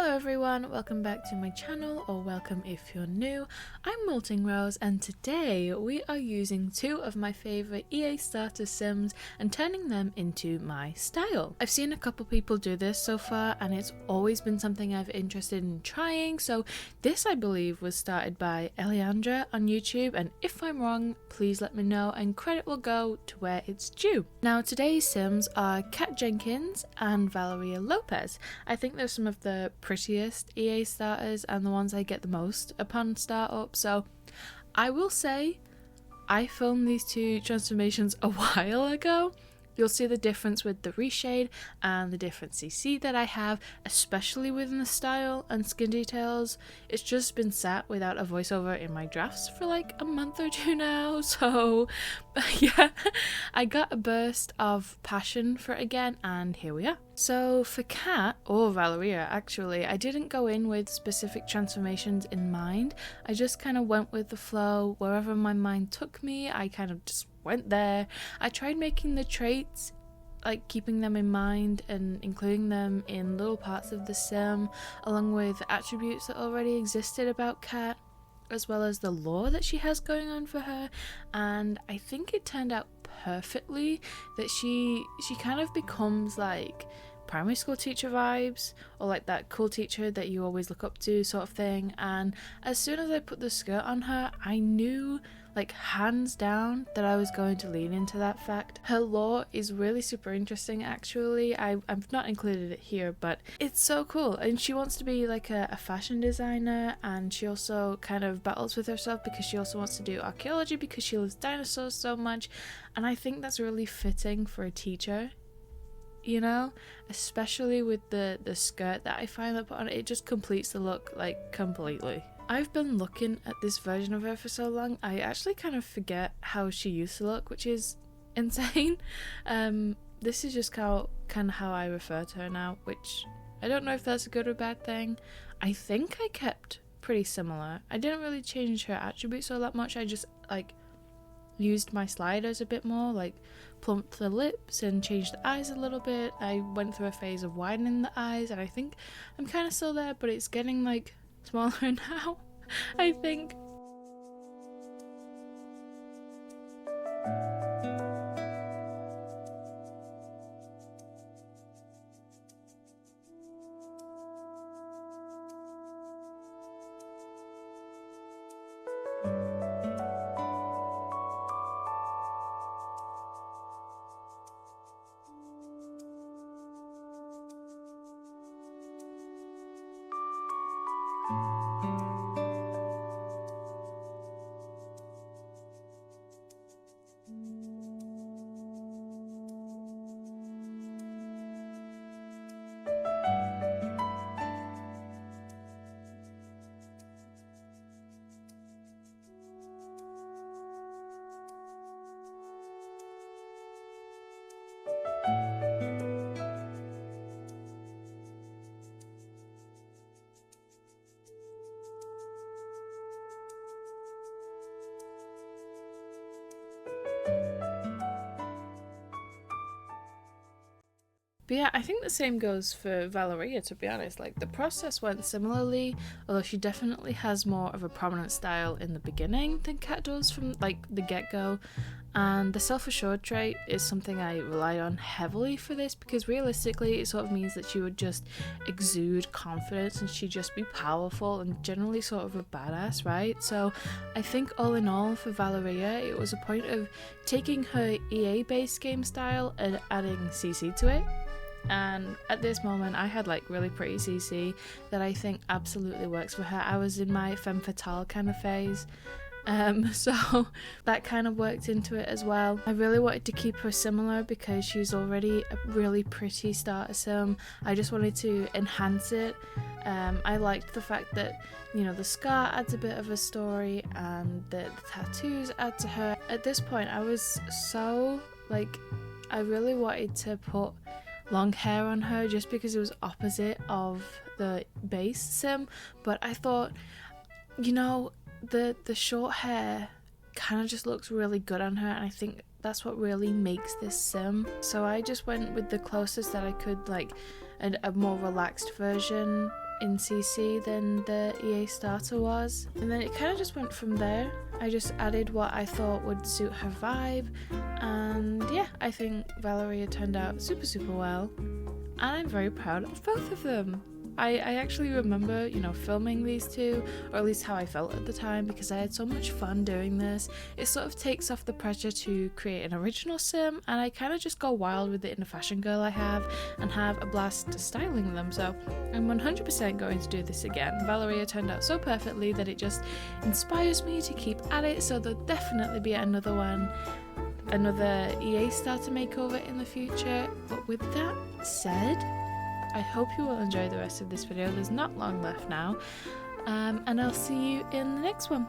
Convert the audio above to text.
Hello everyone, welcome back to my channel, or welcome if you're new. I'm Molting Rose and today we are using two of my favourite EA starter sims and turning them into my style. I've seen a couple people do this so far and it's always been something I've interested in trying, so this I believe was started by Eliandra on YouTube, and if I'm wrong please let me know and credit will go to where it's due. Now today's sims are Cat Jenkins and Valeria Lopez. I think they're some of the prettiest EA starters and the ones I get the most upon startup, so I will say I filmed these two transformations a while ago. You'll see the difference with the reshade and the different CC that I have, especially within the style and skin details. It's just been sat without a voiceover in my drafts for like a month or two now, so yeah, I got a burst of passion for it again and here we are. So for Cat, or Valeria actually, I didn't go in with specific transformations in mind. I just kind of went with the flow. Wherever my mind took me, I kind of just went there. I tried making the traits, like keeping them in mind and including them in little parts of the sim, along with attributes that already existed about Cat, as well as the lore that she has going on for her, and I think it turned out perfectly that she kind of becomes like primary school teacher vibes, or like that cool teacher that you always look up to sort of thing. And as soon as I put the skirt on her, I knew like hands down that I was going to lean into that fact. Her lore is really super interesting actually. I've not included it here, but it's so cool, and she wants to be like a fashion designer, and she also kind of battles with herself because she also wants to do archaeology because she loves dinosaurs so much, and I think that's really fitting for a teacher, you know, especially with the skirt that I finally put on. It just completes the look like completely. I've been looking at this version of her for so long, I actually kind of forget how she used to look, which is insane. This is just kind of how I refer to her now, which I don't know if that's a good or bad thing. I think I kept pretty similar. I didn't really change her attributes all that much. I just like used my sliders a bit more, like plumped the lips and changed the eyes a little bit. I went through a phase of widening the eyes, and I think I'm kind of still there, but it's getting like smaller now, I think. But yeah, I think the same goes for Valeria, to be honest. Like, the process went similarly, although she definitely has more of a prominent style in the beginning than Cat does from like the get-go. And the self-assured trait is something I relied on heavily for this, because realistically it sort of means that she would just exude confidence and she'd just be powerful and generally sort of a badass, right? So I think all in all for Valeria, it was a point of taking her EA-based game style and adding CC to it. And at this moment I had like really pretty CC that I think absolutely works for her. I was in my femme fatale kind of phase, so that kind of worked into it as well. I really wanted to keep her similar because she's already a really pretty starter sim. I just wanted to enhance it. I liked the fact that, you know, the scar adds a bit of a story and the tattoos add to her. At this point I was so like, I really wanted to put long hair on her just because it was opposite of the base sim, but I thought, you know, the short hair kind of just looks really good on her, and I think that's what really makes this sim. So I just went with the closest that I could, like a more relaxed version in CC than the EA starter was, and then it kind of just went from there. I just added what I thought would suit her vibe, and yeah, I think Valeria turned out super well, and I'm very proud of both of them. I actually remember, filming these two, or at least how I felt at the time, because I had so much fun doing this. It sort of takes off the pressure to create an original sim, and I kind of just go wild with the inner fashion girl I have, and have a blast styling them, so I'm 100% going to do this again. Valeria turned out so perfectly that it just inspires me to keep at it, so there'll definitely be another one, another EA starter makeover in the future. But with that said, I hope you will enjoy the rest of this video. There's not long left now, and I'll see you in the next one.